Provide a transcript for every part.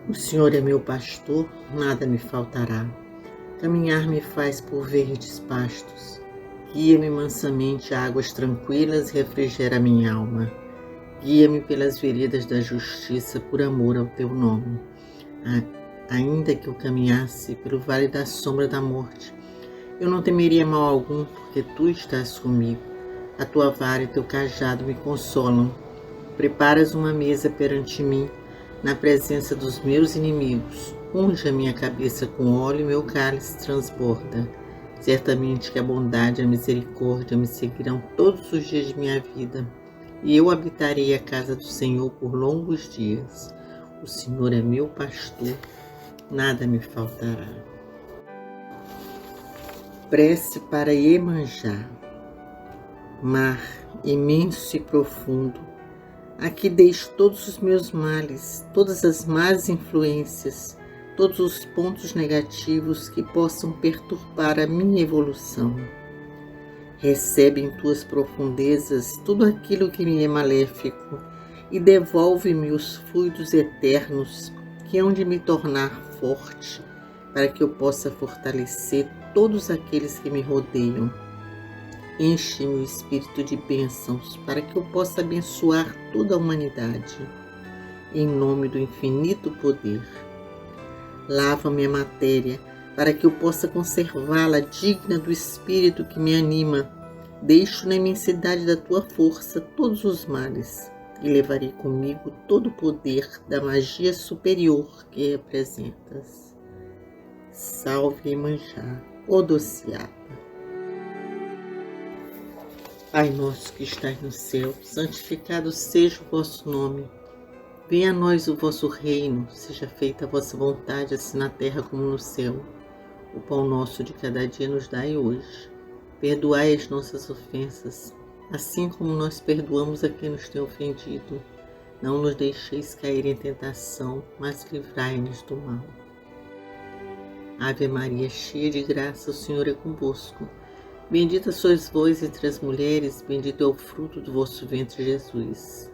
O Senhor é meu pastor, nada me faltará. Caminhar me faz por verdes pastos. Guia-me mansamente a águas tranquilas e refrigera minha alma. Guia-me pelas veredas da justiça por amor ao teu nome. Ainda que eu caminhasse pelo vale da sombra da morte, eu não temeria mal algum, porque tu estás comigo. A tua vara e teu cajado me consolam. Preparas uma mesa perante mim, na presença dos meus inimigos. Unge a minha cabeça com óleo e meu cálice transborda. Certamente que a bondade e a misericórdia me seguirão todos os dias de minha vida, e eu habitarei a casa do Senhor por longos dias. O Senhor é meu pastor, nada me faltará. Prece para Iemanjá. Mar imenso e profundo, aqui deixo todos os meus males, todas as más influências, todos os pontos negativos que possam perturbar a minha evolução. Recebe em tuas profundezas tudo aquilo que me é maléfico e devolve-me os fluidos eternos que hão de me tornar forte, para que eu possa fortalecer todos aqueles que me rodeiam. Enche-me o espírito de bênçãos, para que eu possa abençoar toda a humanidade, em nome do infinito poder. Lava-me a matéria, para que eu possa conservá-la digna do espírito que me anima. Deixo na imensidade da tua força todos os males, e levarei comigo todo o poder da magia superior que representas. Salve Iemanjá, Odociata. Pai nosso que estais no céu, santificado seja o vosso nome. Venha a nós o vosso reino, seja feita a vossa vontade, assim na terra como no céu. O pão nosso de cada dia nos dai hoje. Perdoai as nossas ofensas, assim como nós perdoamos a quem nos tem ofendido. Não nos deixeis cair em tentação, mas livrai-nos do mal. Ave Maria, cheia de graça, o Senhor é convosco. Bendita sois vós entre as mulheres, bendito é o fruto do vosso ventre, Jesus.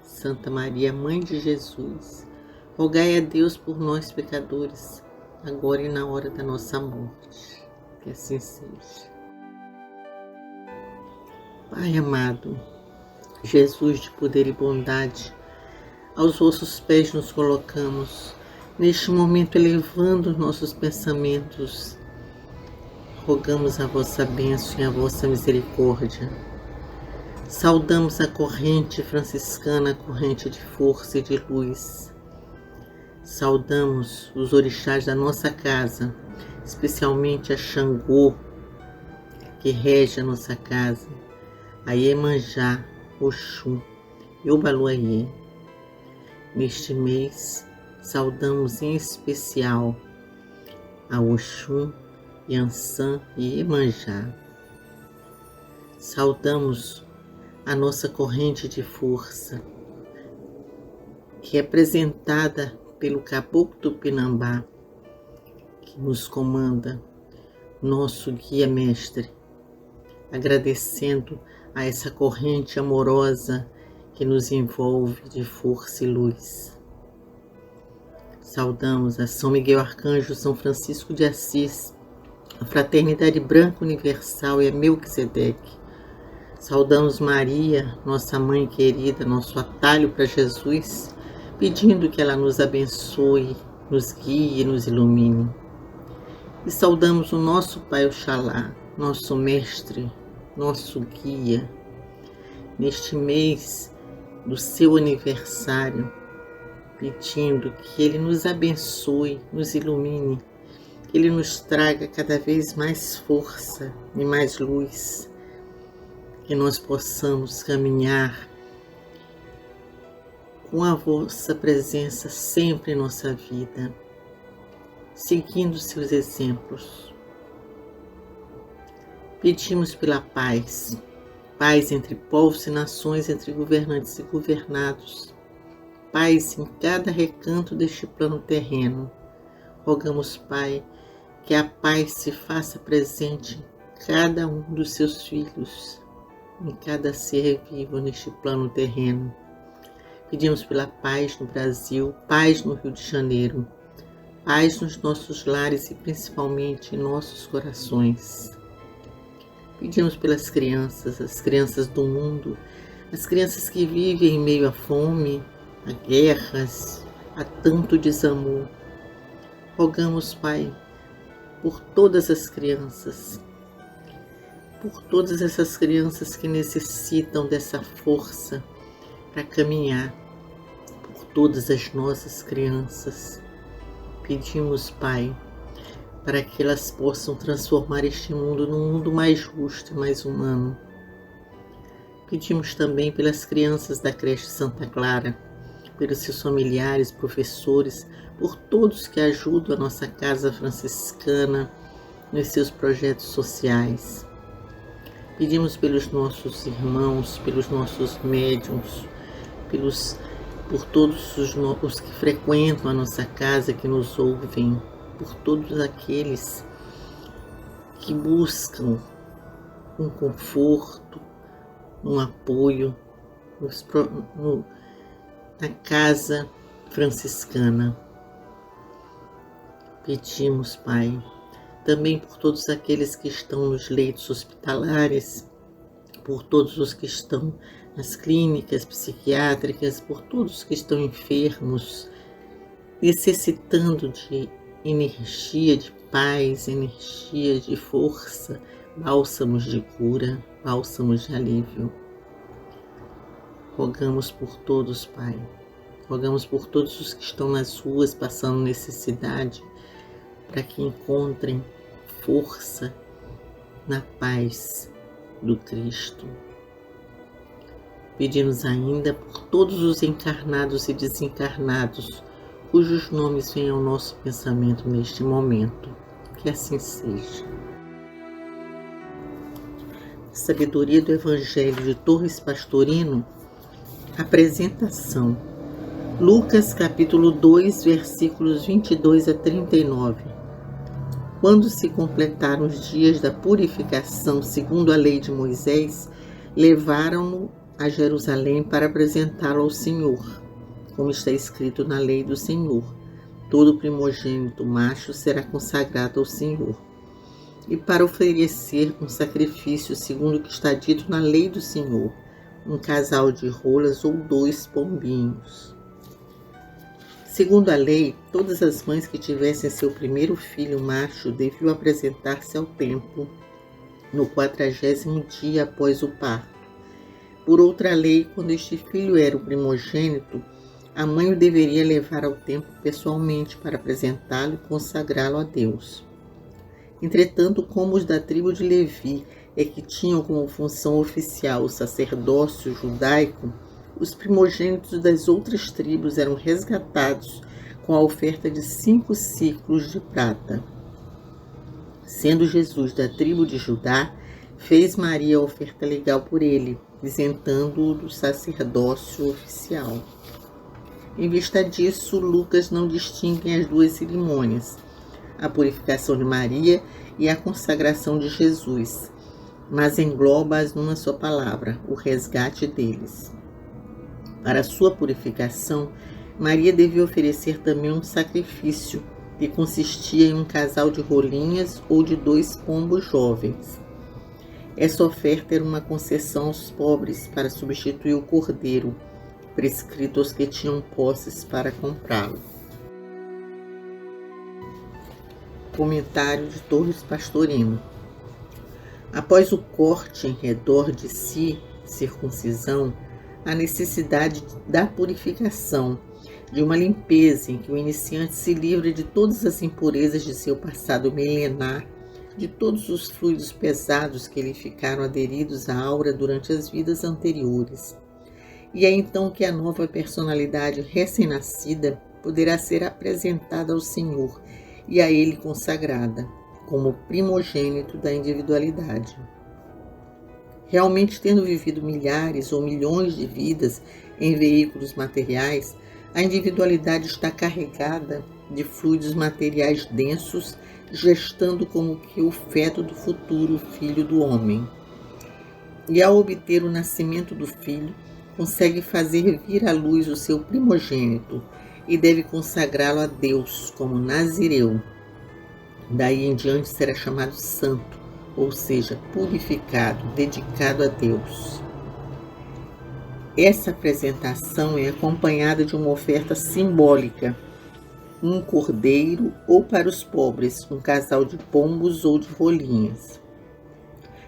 Santa Maria, Mãe de Jesus, rogai a Deus por nós, pecadores, agora e na hora da nossa morte. Que assim seja. Pai amado, Jesus de poder e bondade, aos vossos pés nos colocamos, neste momento elevando os nossos pensamentos. Rogamos a vossa bênção e a vossa misericórdia. Saudamos a corrente franciscana, a corrente de força e de luz. Saudamos os orixás da nossa casa, especialmente a Xangô, que rege a nossa casa, a Iemanjá, Oxum e Obaluayê. Neste mês, saudamos em especial a Oxum, Yansan e Iemanjá. Saudamos a nossa corrente de força, que é representada pelo Caboclo Tupinambá, que nos comanda, nosso guia mestre, agradecendo a essa corrente amorosa que nos envolve de força e luz. Saudamos a São Miguel Arcanjo, São Francisco de Assis, a Fraternidade Branca Universal e a Melquisedeque. Saudamos Maria, nossa mãe querida, nosso atalho para Jesus, pedindo que ela nos abençoe, nos guie e nos ilumine. E saudamos o nosso Pai Oxalá, nosso mestre, nosso guia, neste mês do seu aniversário, pedindo que ele nos abençoe, nos ilumine, que ele nos traga cada vez mais força e mais luz, que nós possamos caminhar com a vossa presença sempre em nossa vida, seguindo seus exemplos. Pedimos pela paz, paz entre povos e nações, entre governantes e governados, paz em cada recanto deste plano terreno. Rogamos, Pai, que a paz se faça presente em cada um dos seus filhos, em cada ser vivo neste plano terreno. Pedimos pela paz no Brasil, paz no Rio de Janeiro, paz nos nossos lares e principalmente em nossos corações. Pedimos pelas crianças, as crianças do mundo, as crianças que vivem em meio à fome, a guerras, a tanto desamor. Rogamos, Pai, por todas as crianças, por todas essas crianças que necessitam dessa força para caminhar, por todas as nossas crianças. Pedimos, Pai, para que elas possam transformar este mundo num mundo mais justo e mais humano. Pedimos também pelas crianças da creche Santa Clara, pelos seus familiares, professores, por todos que ajudam a nossa casa franciscana nos seus projetos sociais. Pedimos pelos nossos irmãos, pelos nossos médiuns, por todos os que frequentam a nossa casa, que nos ouvem, por todos aqueles que buscam um conforto, um apoio na casa franciscana. Pedimos, Pai, também por todos aqueles que estão nos leitos hospitalares, por todos os que estão nas clínicas psiquiátricas, por todos que estão enfermos, necessitando de energia de paz, energia de força, bálsamos de cura, bálsamos de alívio. Rogamos por todos, Pai. Rogamos por todos os que estão nas ruas passando necessidade, para que encontrem força na paz do Cristo. Pedimos ainda por todos os encarnados e desencarnados, cujos nomes vêm ao nosso pensamento neste momento. Que assim seja. Sabedoria do Evangelho de Torres Pastorino, apresentação. Lucas capítulo 2, versículos 22 a 39. Quando se completaram os dias da purificação segundo a lei de Moisés, levaram-no a Jerusalém para apresentá-lo ao Senhor, como está escrito na lei do Senhor. Todo primogênito macho será consagrado ao Senhor. E para oferecer um sacrifício segundo o que está dito na lei do Senhor, um casal de rolas ou 2 pombinhos. Segundo a lei, todas as mães que tivessem seu primeiro filho macho deviam apresentar-se ao templo no 40º dia após o parto. Por outra lei, quando este filho era o primogênito, a mãe o deveria levar ao templo pessoalmente para apresentá-lo e consagrá-lo a Deus. Entretanto, como os da tribo de Levi é que tinham como função oficial o sacerdócio judaico, os primogênitos das outras tribos eram resgatados com a oferta de 5 ciclos de prata. Sendo Jesus da tribo de Judá, fez Maria a oferta legal por ele, isentando-o do sacerdócio oficial. Em vista disso, Lucas não distingue as 2 cerimônias, a purificação de Maria e a consagração de Jesus, mas engloba-as numa só palavra, o resgate deles. Para sua purificação, Maria devia oferecer também um sacrifício, que consistia em um casal de rolinhas ou de 2 pombos jovens. Essa oferta era uma concessão aos pobres para substituir o cordeiro, prescrito aos que tinham posses para comprá-lo. Comentário de Torres Pastorino. Após o corte em redor de si, circuncisão, a necessidade da purificação, de uma limpeza em que o iniciante se livre de todas as impurezas de seu passado milenar, de todos os fluidos pesados que lhe ficaram aderidos à aura durante as vidas anteriores. E é então que a nova personalidade recém-nascida poderá ser apresentada ao Senhor e a Ele consagrada, como primogênito da individualidade. Realmente, tendo vivido milhares ou milhões de vidas em veículos materiais, a individualidade está carregada de fluidos materiais densos, gestando como que o feto do futuro filho do homem. E ao obter o nascimento do filho, consegue fazer vir à luz o seu primogênito e deve consagrá-lo a Deus como nazireu. Daí em diante será chamado santo, ou seja, purificado, dedicado a Deus. Essa apresentação é acompanhada de uma oferta simbólica, um cordeiro ou, para os pobres, um casal de pombos ou de rolinhas.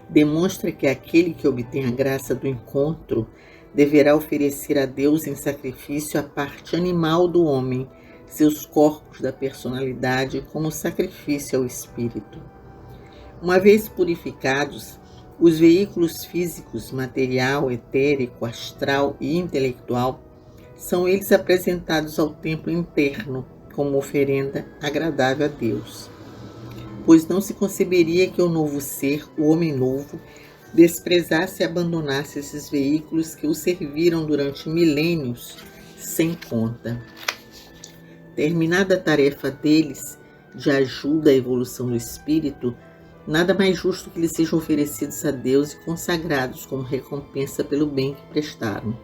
Demonstra que aquele que obtém a graça do encontro deverá oferecer a Deus em sacrifício a parte animal do homem, seus corpos da personalidade, como sacrifício ao espírito. Uma vez purificados, os veículos físicos, material, etérico, astral e intelectual, são eles apresentados ao templo interno como oferenda agradável a Deus. Pois não se conceberia que o novo ser, o homem novo, desprezasse e abandonasse esses veículos que o serviram durante milênios sem conta. Terminada a tarefa deles de ajuda à evolução do espírito, nada mais justo que eles sejam oferecidos a Deus e consagrados como recompensa pelo bem que prestaram.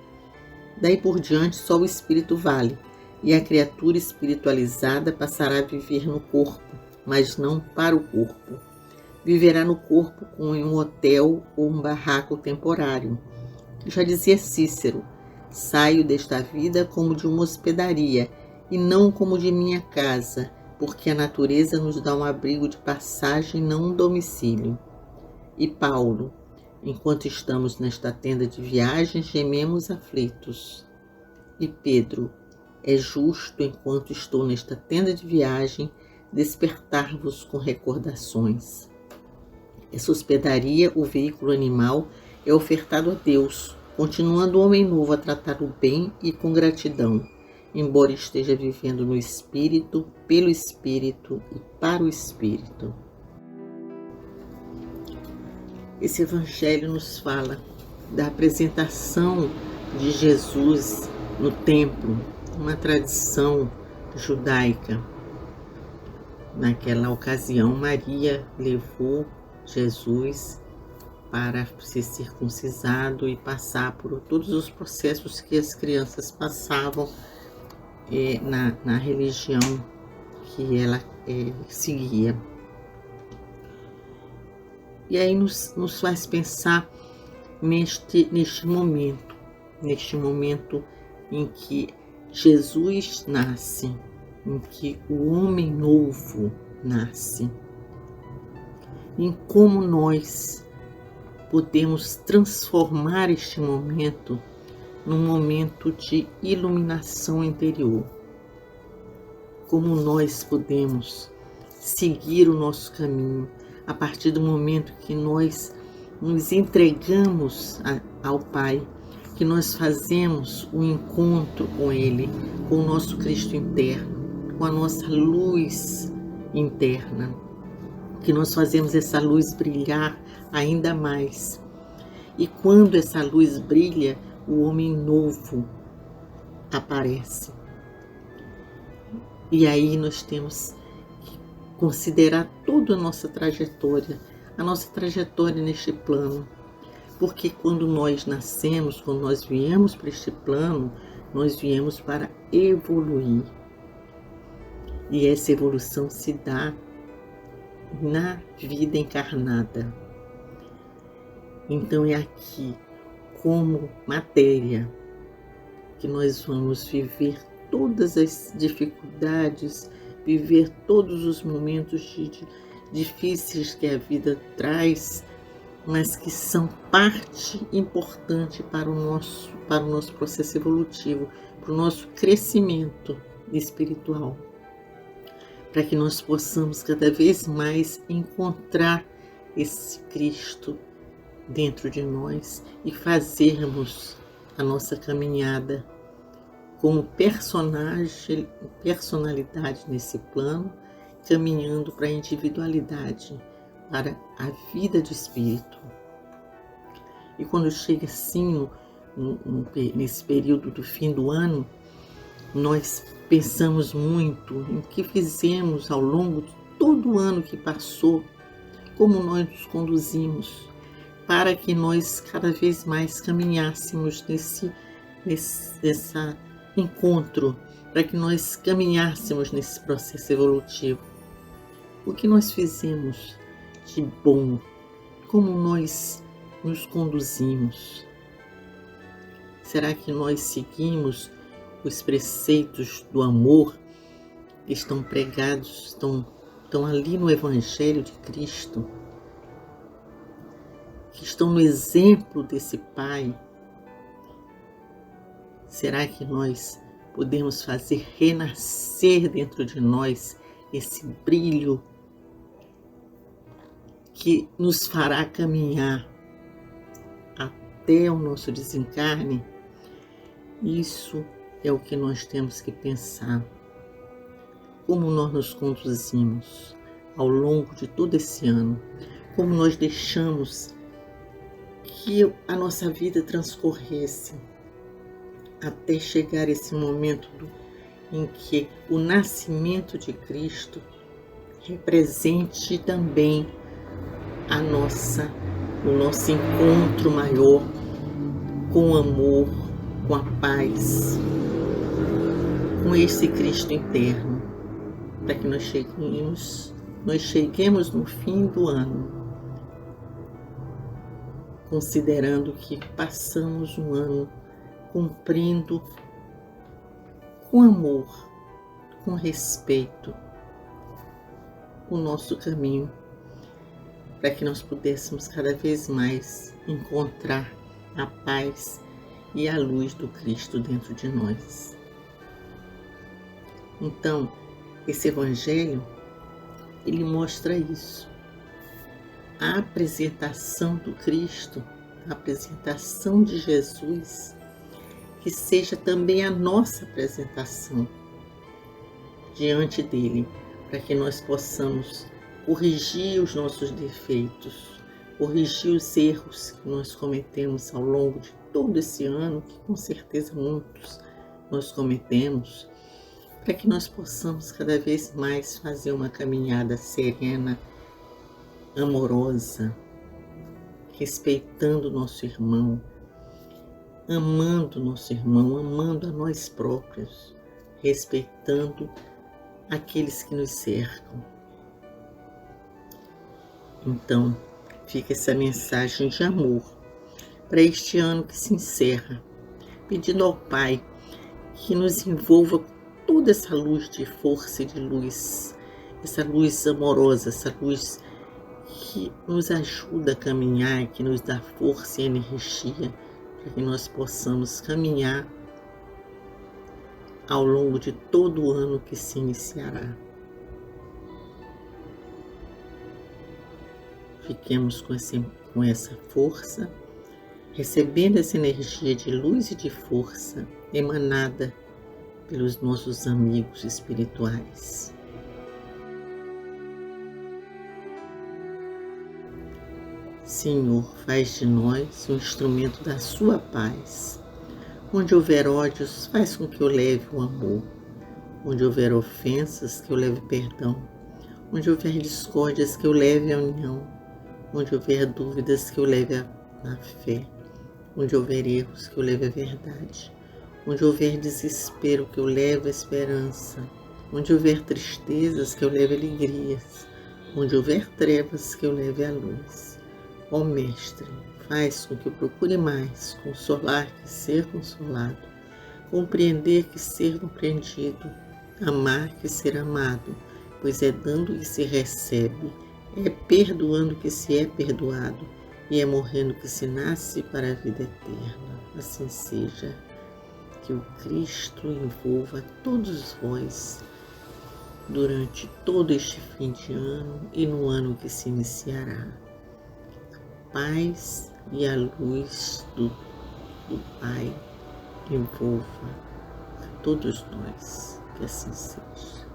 Daí por diante só o espírito vale, e a criatura espiritualizada passará a viver no corpo, mas não para o corpo. Viverá no corpo como em um hotel ou um barraco temporário. Já dizia Cícero: saio desta vida como de uma hospedaria, e não como de minha casa, porque a natureza nos dá um abrigo de passagem, não um domicílio. E Paulo: enquanto estamos nesta tenda de viagem, gememos aflitos. E Pedro: é justo, enquanto estou nesta tenda de viagem, despertar-vos com recordações. Essa hospedaria, o veículo animal, é ofertado a Deus, continuando o homem novo a tratar o bem e com gratidão, embora esteja vivendo no Espírito, pelo Espírito e para o Espírito. Esse Evangelho nos fala da apresentação de Jesus no templo, uma tradição judaica. Naquela ocasião, Maria levou Jesus para ser circuncisado e passar por todos os processos que as crianças passavam na religião que ela seguia. E aí nos faz pensar neste momento em que Jesus nasce, em que o homem novo nasce, em como nós podemos transformar este momento num momento de iluminação interior. Como nós podemos seguir o nosso caminho a partir do momento que nós nos entregamos ao Pai, que nós fazemos o encontro com Ele, com o nosso Cristo interno, com a nossa luz interna, que nós fazemos essa luz brilhar ainda mais. E quando essa luz brilha, o homem novo aparece. E aí nós temos que considerar toda a nossa trajetória neste plano. Porque quando nós nascemos, quando nós viemos para este plano, nós viemos para evoluir. E essa evolução se dá na vida encarnada. Então é aqui, como matéria, que nós vamos viver todas as dificuldades, viver todos os momentos difíceis que a vida traz, mas que são parte importante para o nosso processo evolutivo, para o nosso crescimento espiritual, para que nós possamos cada vez mais encontrar esse Cristo dentro de nós e fazermos a nossa caminhada como personalidade nesse plano, caminhando para a individualidade, para a vida de espírito. E quando chega assim, nesse período do fim do ano, nós pensamos muito em que fizemos ao longo de todo o ano que passou, como nós nos conduzimos, para que nós cada vez mais caminhássemos nesse encontro, para que nós caminhássemos nesse processo evolutivo. O que nós fizemos de bom? Como nós nos conduzimos? Será que nós seguimos os preceitos do amor que estão pregados, estão ali no Evangelho de Cristo, que estão no exemplo desse Pai? Será que nós podemos fazer renascer dentro de nós esse brilho que nos fará caminhar até o nosso desencarne? Isso é o que nós temos que pensar. Como nós nos conduzimos ao longo de todo esse ano, como nós deixamos que a nossa vida transcorresse até chegar esse momento em que o nascimento de Cristo represente também o nosso encontro maior com o amor, com a paz, com esse Cristo interno, para que nós cheguemos no fim do ano, considerando que passamos um ano cumprindo com amor, com respeito, o nosso caminho, para que nós pudéssemos cada vez mais encontrar a paz e a luz do Cristo dentro de nós. Então, esse Evangelho, ele mostra isso. A apresentação do Cristo, a apresentação de Jesus, que seja também a nossa apresentação diante dele, para que nós possamos corrigir os nossos defeitos, corrigir os erros que nós cometemos ao longo de todo esse ano, que com certeza muitos nós cometemos, para que nós possamos cada vez mais fazer uma caminhada serena, amorosa, respeitando o nosso irmão, amando o nosso irmão, amando a nós próprios, respeitando aqueles que nos cercam. Então, fica essa mensagem de amor para este ano que se encerra, pedindo ao Pai que nos envolva com toda essa luz de força e de luz, essa luz amorosa, essa luz que nos ajuda a caminhar, que nos dá força e energia, para que nós possamos caminhar ao longo de todo o ano que se iniciará. Fiquemos com essa força, recebendo essa energia de luz e de força emanada pelos nossos amigos espirituais. Senhor, faz de nós um instrumento da sua paz. Onde houver ódios, faz com que eu leve o amor. Onde houver ofensas, que eu leve perdão. Onde houver discórdias, que eu leve a união. Onde houver dúvidas, que eu leve a fé. Onde houver erros, que eu leve a verdade. Onde houver desespero, que eu leve a esperança. Onde houver tristezas, que eu leve alegrias. Onde houver trevas, que eu leve a luz. Ó Mestre, faz com que eu procure mais consolar que ser consolado, compreender que ser compreendido, amar que ser amado, pois é dando que se recebe, é perdoando que se é perdoado, e é morrendo que se nasce para a vida eterna. Assim seja, que o Cristo envolva todos vós durante todo este fim de ano e no ano que se iniciará. Paz e a luz do Pai envolva a todos nós, que assim seja.